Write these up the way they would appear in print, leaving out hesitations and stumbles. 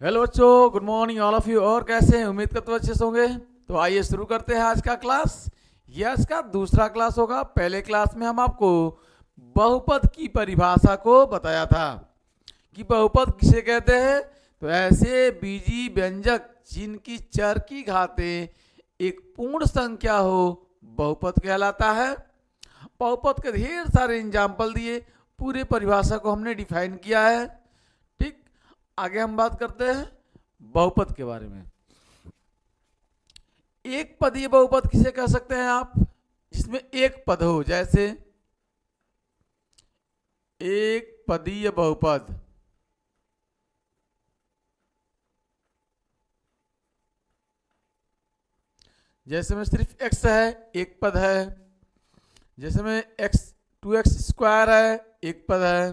Hello बच्चों, good morning all of you. और कैसे हैं? उम्मीद करते हो अच्छे से होंगे। तो आइए शुरू करते हैं आज का क्लास। यह आज का दूसरा क्लास होगा। पहले क्लास में हम आपको बहुपद की परिभाषा को बताया था कि बहुपद किसे कहते हैं। तो ऐसे बीजी व्यंजक जिनकी चर की घातें एक पूर्ण संख्या हो बहुपद कहलाता है। बहुपद के ढेर सारे एग्जाम्पल दिए, पूरे परिभाषा को हमने डिफाइन किया है। ठीक, आगे हम बात करते हैं बहुपद के बारे में। एक पदीय बहुपद किसे कह सकते हैं आप? जिसमें एक पद हो, जैसे एक पदीय बहुपद। जैसे में सिर्फ x है, एक पद है। जैसे में x 2x स्क्वायर है, एक पद है।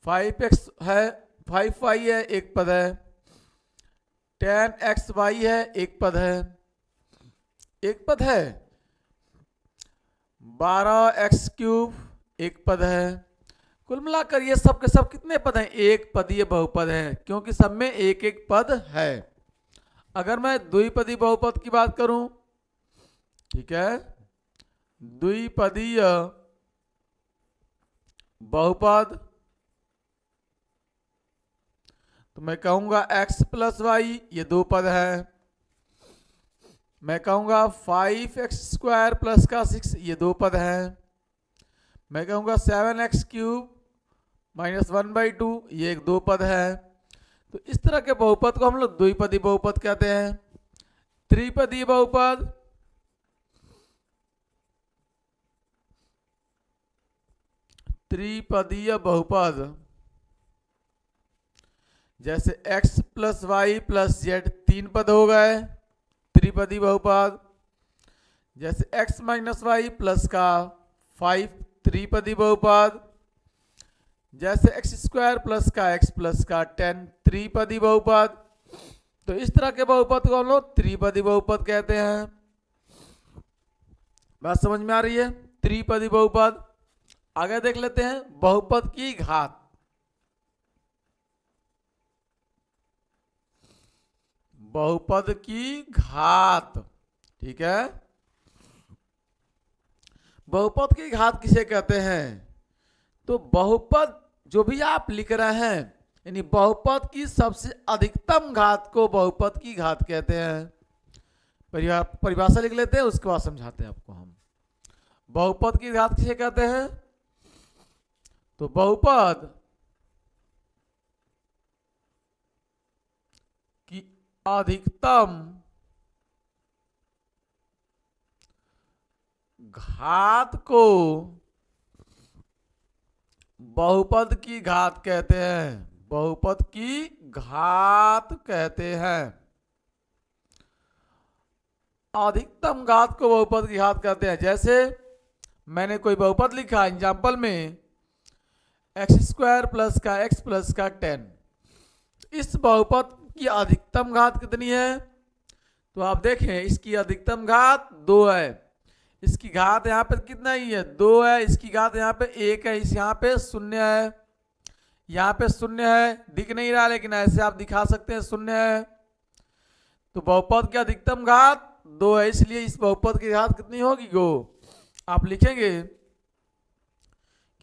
5x है, 5y है, एक पद है। 10xy है, एक पद है। एक पद है 12x क्यूब, एक पद है। कुल मिलाकर ये सब के सब कितने पद हैं? एक पदीय बहुपद हैं, क्योंकि सब में एक एक पद है। अगर मैं द्विपदी बहुपद की बात करूं, ठीक है, द्विपदीय बहुपद, तो मैं कहूंगा x प्लस वाई, ये दो पद है। मैं कहूंगा 5x स्क्वायर प्लस का 6, ये दो पद है। मैं कहूंगा 7x क्यूब माइनस 1/2, ये एक दो पद है। तो इस तरह के बहुपद को हम लोग द्विपदी बहुपद कहते हैं। त्रिपदी बहुपद, त्रिपदीय बहुपद, जैसे x plus y plus z, तीन पद हो गए, त्रिपदी बहुपद। जैसे x माइनस वाई प्लस का 5, त्रिपदी बहुपद। जैसे x स्क्वायर प्लस का x प्लस का 10, त्रिपदी बहुपद। तो इस तरह के बहुपद को हम लोग त्रिपदी बहुपद कहते हैं। बात समझ में आ रही है? त्रिपदी बहुपद। आगे देख लेते हैं बहुपद की घात। बहुपद की घात, ठीक है। बहुपद की घात किसे कहते हैं? तो बहुपद जो भी आप लिख रहे हैं, यानी बहुपद की सबसे अधिकतम घात को बहुपद की घात कहते हैं। परिभाषा लिख लेते हैं, उसके बाद समझाते हैं आपको हम। बहुपद की घात किसे कहते हैं? तो बहुपद की अधिकतम घात को बहुपद की घात कहते हैं। बहुपद की घात कहते हैं। अधिकतम घात को बहुपद की घात कहते हैं। जैसे मैंने कोई बहुपद लिखा एग्जाम्पल में, एक्स स्क्वायर प्लस का एक्स प्लस का 10। इस बहुपद की अधिकतम घात कितनी है? तो आप देखें, इसकी अधिकतम घात 2 है। इसकी घात यहाँ पे कितना ही है? 2 है। इसकी घात यहाँ पे 1 है। इस यहाँ पे 0 है। यहाँ पे 0 है, दिख नहीं रहा, लेकिन ऐसे आप दिखा सकते हैं 0 है। तो बहुपद की अधिकतम घात 2 है, इसलिए इस बहुपद की घात कितनी होगी? गो आप लिखेंगे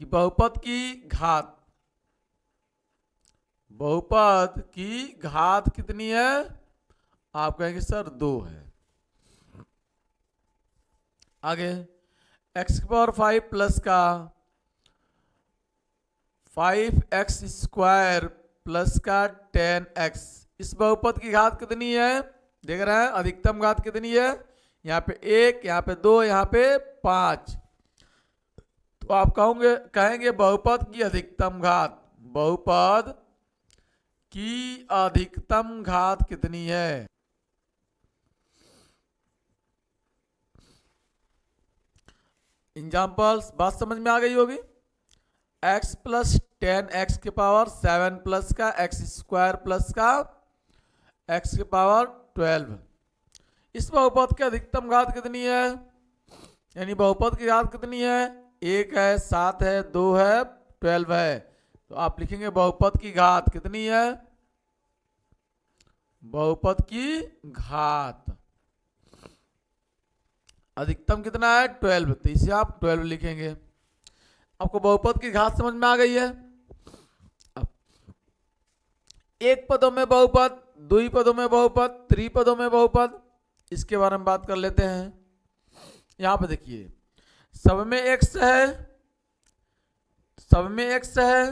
कि बहुपद की घात, बहुपद की घात कितनी है? आप कहेंगे सर 2 है। आगे x पावर 5 प्लस का 5x स्क्वायर प्लस का 10x, इस बहुपद की घात कितनी है? देख रहे हैं अधिकतम घात कितनी है? यहाँ पे 1, यहाँ पे 2, यहाँ पे 5। तो आप कहेंगे बहुपद की अधिकतम घात, बहुपद की अधिकतम घात कितनी है? एग्जाम्पल्स, बात समझ में आ गई होगी। x प्लस 10x के पावर 7 प्लस का x स्क्वायर प्लस का x के पावर 12। इस बहुपद की अधिकतम घात कितनी है? यानी बहुपद की घात कितनी है? 1 है, 7 है, 2 है, 12 है। तो आप लिखेंगे बहुपद की घात कितनी है? बहुपद की घात। अधिकतम कितना है 12, तो इसे आप 12 लिखेंगे। आपको बहुपद की घात समझ में आ गई है। अब एक पदों में बहुपद, द्विपदों में बहुपद, त्रिपदों में बहुपद, इसके बारे में बात कर लेते हैं। यहां पे देखिए, सब में x है, सब में x है,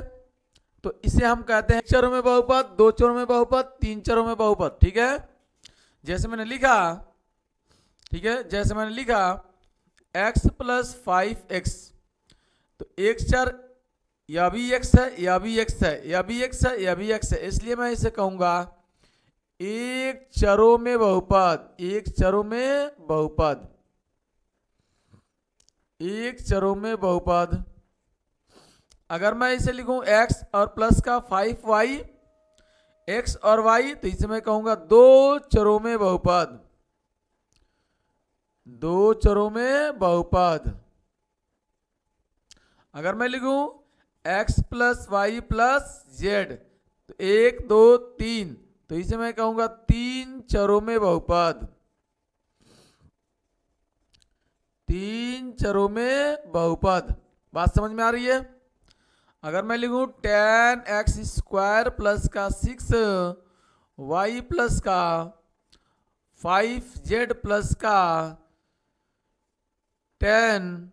तो इसे हम कहते हैं चरों में बहुपद, दो चरों में बहुपद, तीन चरों में बहुपद। ठीक है, जैसे मैंने लिखा, ठीक है, जैसे मैंने लिखा x प्लस 5x, तो एक चर यह भी x है, यह भी x है, यह भी x है, यह भी x है, इसलिए मैं इसे कहूंगा एक चरों में बहुपद, एक चरों में बहुपद, एक चरों में बहुपद। अगर मैं इसे लिखूं x और प्लस का 5y, x और y, तो इसे मैं कहूंगा दो चरों में बहुपद, दो चरों में बहुपद। अगर मैं लिखूं x plus y plus z, तो एक दो तीन, तो इसे मैं कहूंगा तीन चरों में बहुपद, तीन चरों में बहुपद। बात समझ में आ रही है। अगर मैं लिखूं टेन एक्स स्क्वायर प्लस का 6y प्लस का 5z प्लस का 10p,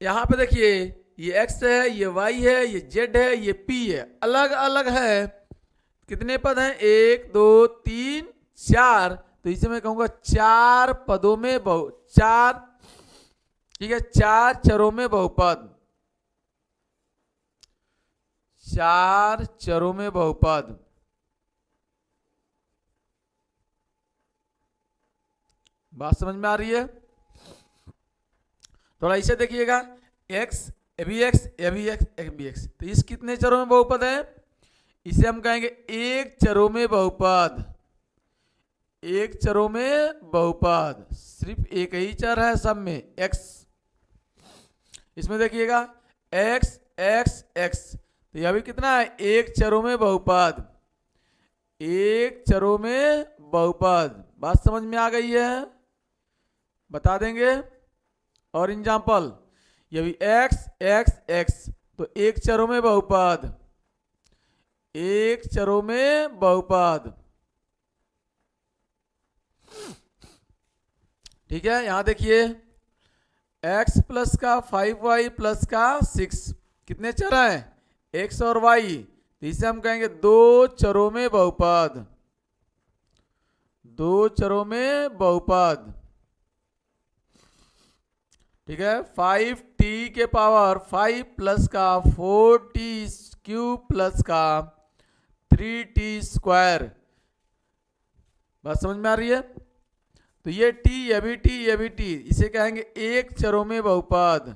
यहां पे देखिए ये x है, ये y है, ये z है, ये p है, अलग अलग है। कितने पद हैं, एक दो तीन चार, तो इसे मैं कहूंगा चार पदों में चार, ठीक है, चार चरों में बहुपद, चार चरों में बहुपद। बात समझ में आ रही है। थोड़ा इसे देखिएगा, x a b x a b x a b x, तो इस कितने चरों में बहुपद है, इसे हम कहेंगे एक चरों में बहुपद, एक चरों में बहुपद। सिर्फ एक ही चर है सब में, x। इसमें देखिएगा x x x, तो यह भी कितना है, एक चरों में बहुपद, एक चरों में बहुपद। बात समझ में आ गई है, बता देंगे। और एग्जांपल, यह भी x x x, तो एक चरों में बहुपद, एक चरों में बहुपद। ठीक है, यहां देखिए x प्लस का 5y प्लस का 6, कितने चर हैं, x और y, तो इसे हम कहेंगे दो चरों में बहुपद, दो चरों में बहुपद। ठीक है, 5t के पावर 5 प्लस का 4t क्यूब प्लस का 3t स्क्वायर। बात समझ में आ रही है। तो ये t, ये भी t, ये भी t, इसे कहेंगे एक चरों में बहुपद,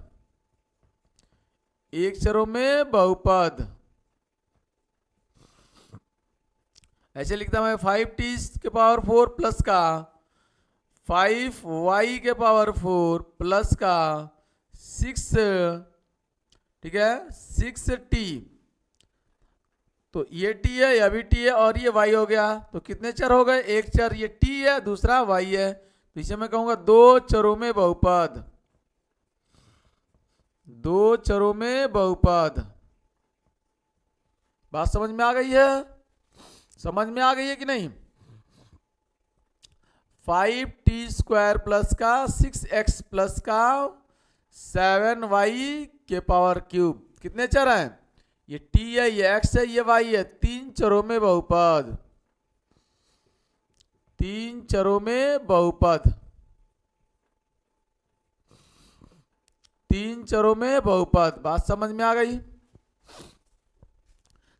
एक चरों में बहुपद। ऐसे लिखता मैं 5t के पावर 4 प्लस का 5y के पावर 4 प्लस का 6, ठीक है, 6t, तो ये t है, यह भी t है, और ये y हो गया। तो कितने चर हो गए, एक चर ये t है, दूसरा y है, तो इसे मैं कहूंगा दो चरों में बहुपद, दो चरों में बहुपद। बात समझ में आ गई है, समझ में आ गई है कि नहीं। 5t स्क्वायर प्लस का 6x प्लस का 7y के पावर क्यूब, कितने चर हैं, ये t है, ये x है, ये y है, तीन चरों में बहुपद, तीन चरों में बहुपद, तीन चरों में बहुपद। बात समझ में आ गई।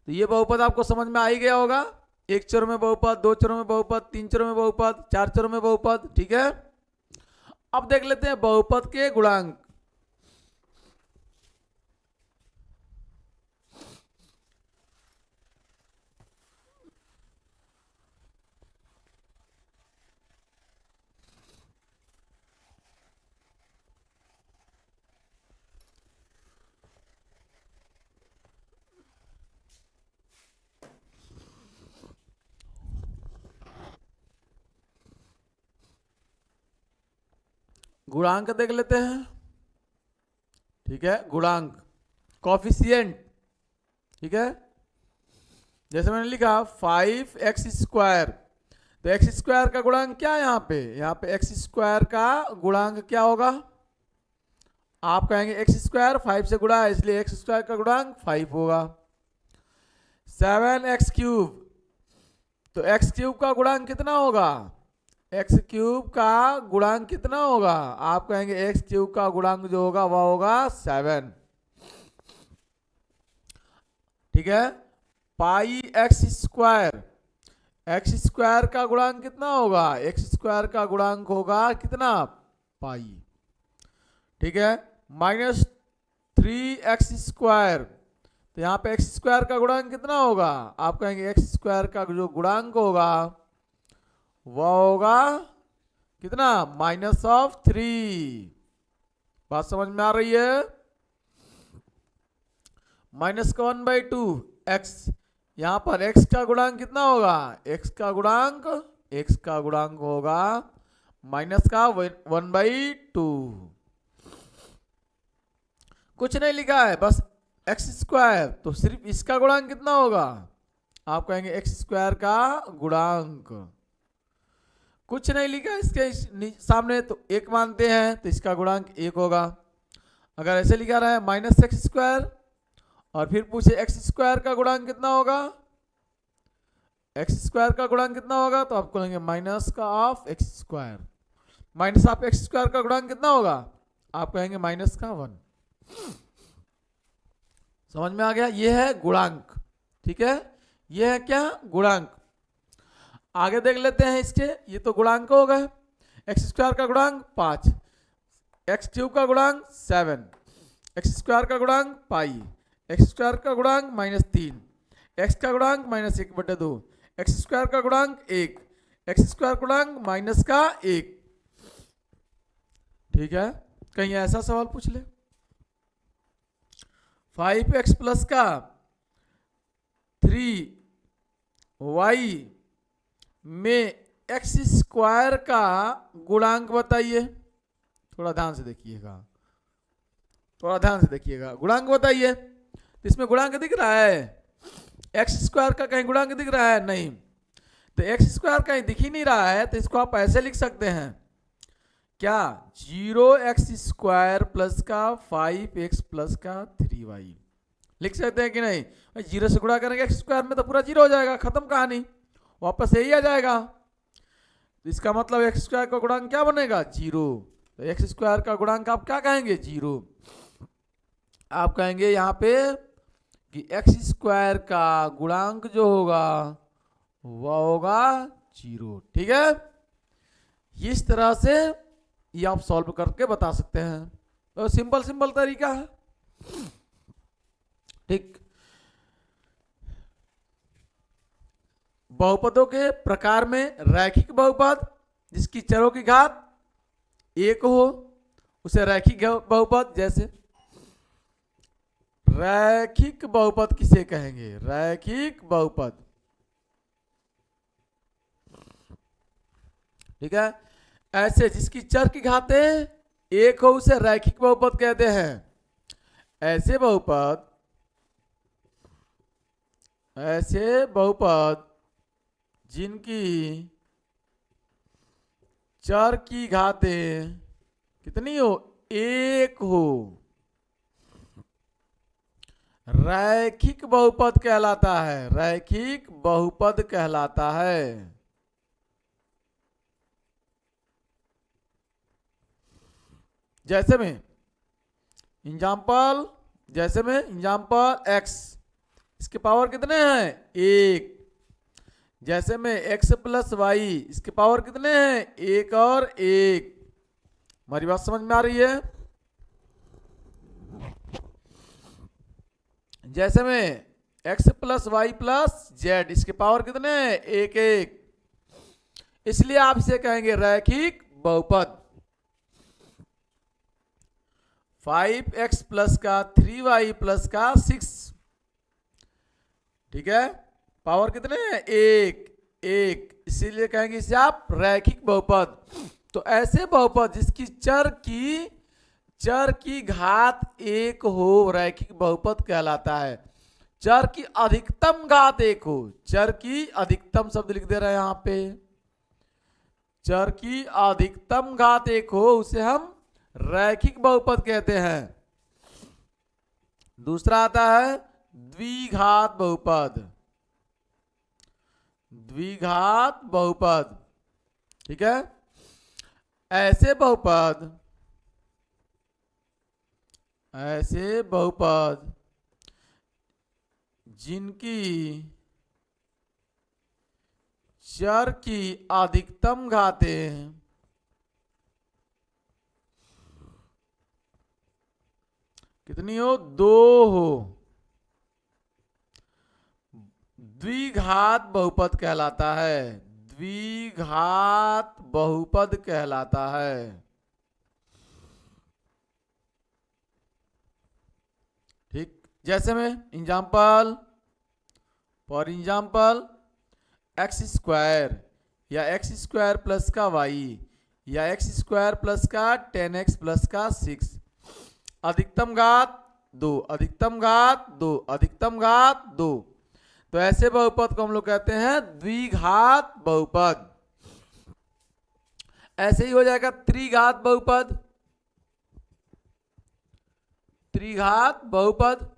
तो ये बहुपद आपको समझ में आ ही गया होगा, एक चरों में बहुपद, दो चरों में बहुपद, तीन चरों में बहुपद, चार चरों में बहुपद। ठीक है, अब देख लेते हैं बहुपद के गुणांक। गुणांक देख लेते हैं। ठीक है, गुणांक कॉफिशिएंट। ठीक है, जैसे मैंने लिखा 5x², तो x² का गुणांक क्या है यहाँ पे x² का गुणांक क्या होगा? आप कहेंगे x², 5 से गुणा है इसलिए x² का गुणांक 5 होगा। 7x³, तो x³ का गुणांक कितना होगा? x³ का गुणांक कितना होगा? आप कहेंगे x³ का गुणांक जो होगा वह होगा 7। ठीक है, πx², x² का गुणांक कितना होगा? x² का गुणांक होगा कितना? पाई। ठीक है, -3x², तो यहाँ पे x² का गुणांक कितना होगा? आप कहेंगे x² का जो गुणांक होगा वह होगा कितना? -3। बात समझ में आ रही है? -1/2 x, यहां पर x का गुणांक कितना होगा? x का गुणांक होगा -1/2। कुछ नहीं लिखा है, बस x², तो सिर्फ इसका गुणांक कितना होगा? आप कहेंगे x² का गुणांक। कुछ नहीं लिखा इसके सामने, तो 1 मानते हैं तो इसका गुणांक 1 होगा। अगर ऐसे लिखा रहा है -x² और फिर पूछे x² का गुणांक कितना होगा? x² का गुणांक कितना होगा? तो आप कहेंगे -(x²). -(x² का गुणांक कितना होगा? आप कहेंगे -1। समझ में आ गया? ये है गुणांक। ठीक है, ये है क्या? गुणांक। आगे देख लेते हैं इसके। ये तो गुणांक हो गए। x² का गुणांक 5, x³ का गुणांक 7, x² का गुणांक पाई, x² का गुणांक -3, x का गुणांक -1/2, x² का गुणांक 1, x² गुणांक -1। ठीक है, कहीं ऐसा सवाल पूछ ले 5x+ का 3y में x² का गुणांक बताइए। थोड़ा ध्यान से देखिएगा, गुणांक बताइए। तो इसमें गुणांक दिख रहा है? x² का कहीं गुणांक दिख रहा है? नहीं। तो x² कहीं दिख ही नहीं रहा है, तो इसको आप ऐसे लिख सकते हैं क्या? 0x² प्लस का 5x+ का 3y लिख सकते हैं कि नहीं? 0 से गुणा करेंगे x² में तो पूरा 0 हो जाएगा, खत्म कहानी, वापस यही आ जाएगा। तो इसका मतलब x² का गुणांक क्या बनेगा? 0। तो x² का गुणांक आप क्या कहेंगे? 0। आप कहेंगे यहाँ पे कि x² का गुणांक जो होगा वह होगा 0। ठीक है, इस तरह से ये आप सॉल्व करके बता सकते हैं। तो सिंपल तरीका है। ठीक, बहुपदों के प्रकार में रैखिक बहुपद जिसकी चरों की घात 1 हो उसे रैखिक बहुपद। जैसे रैखिक बहुपद किसे कहेंगे? रैखिक बहुपद। ठीक है, ऐसे जिसकी चर की घातें 1 हो उसे रैखिक बहुपद कहते हैं। ऐसे बहुपद जिनकी चर की घातें कितनी हो? 1 हो, रैखिक बहुपद कहलाता है। रैखिक बहुपद कहलाता है। जैसे में एग्जाम्पल x, इसके पावर कितने हैं? 1। जैसे में x + y, इसके पावर कितने हैं? 1 और 1। हमारी बात समझ में आ रही है? जैसे में x + y + z, इसके पावर कितने हैं? 1 1। इसलिए आप इसे कहेंगे रैखिक बहुपद। 5x+ का 3y + का 6, ठीक है, पावर कितने हैं? 1 1, इसीलिए कहेंगे इसे आप रैखिक बहुपद। तो ऐसे बहुपद जिसकी चर की घात 1 हो रैखिक बहुपद कहलाता है। चर की अधिकतम घात 1 हो, चर की अधिकतम शब्द लिख दे रहे हैं यहां पे, चर की अधिकतम घात 1 हो उसे हम रैखिक बहुपद कहते हैं। दूसरा आता है द्विघात बहुपद, द्विघात बहुपद, ठीक है। ऐसे बहुपद जिनकी चर की अधिकतम घातें कितनी हो, 2 हो, द्विघात बहुपद कहलाता है, द्विघात बहुपद कहलाता है। ठीक, जैसे में example, for example x square या एक्स स्क्वायर प्लस का वाई या एक्स स्क्वायर प्लस का 10x प्लस का 6, अधिकतम घात 2, अधिकतम घात 2, अधिकतम घात 2। तो ऐसे बहुपद को हम लोग कहते हैं द्विघात बहुपद। ऐसे ही हो जाएगा त्रिघात बहुपद, त्रिघात बहुपद,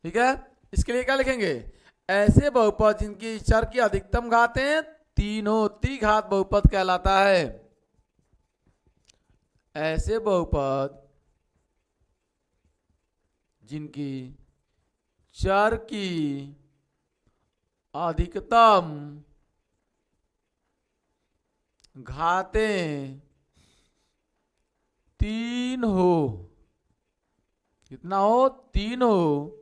ठीक है। इसके लिए क्या लिखेंगे, ऐसे बहुपद जिनकी चर की अधिकतम घातें 3 हो, त्रिघात बहुपद कहलाता है। ऐसे बहुपद जिनकी चर की अधिकतम घातें 3 हो, कितना हो, 3 हो,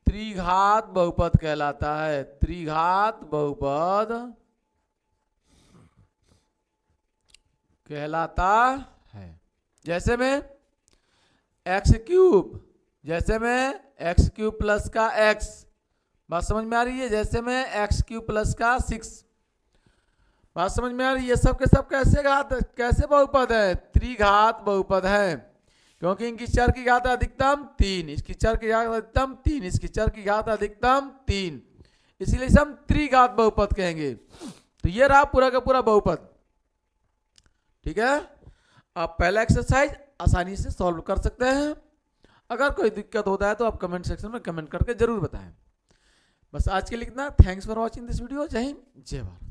त्रिघात बहुपद कहलाता है, त्रिघात बहुपद कहलाता है। जैसे में एक्स क्यूब, जैसे में एक्स क्यूब प्लस का एक्स, बात समझ में आ रही है। जैसे में एक्स क्यूब प्लस का 6, बात समझ में आ रही है। ये सब के सब कैसे बहुपद है, त्रिघात बहुपद है, क्योंकि इनकी चर की घात अधिकतम 3, इसकी चर की घात अधिकतम 3, इसकी चर की घात अधिकतम 3, इसीलिए इसे हम त्रिघात बहुपद कहेंगे। तो ये रहा पूरा का पूरा बहुपद, ठीक है। आप पहला एक्सरसाइज आसानी से सॉल्व कर सकते हैं। अगर कोई दिक्कत होता है तो आप कमेंट सेक्शन में कमेंट करके जरूर बताएं। बस आज के लिए इतना। Thanks for watching this video. जय हिंद, जय भारत।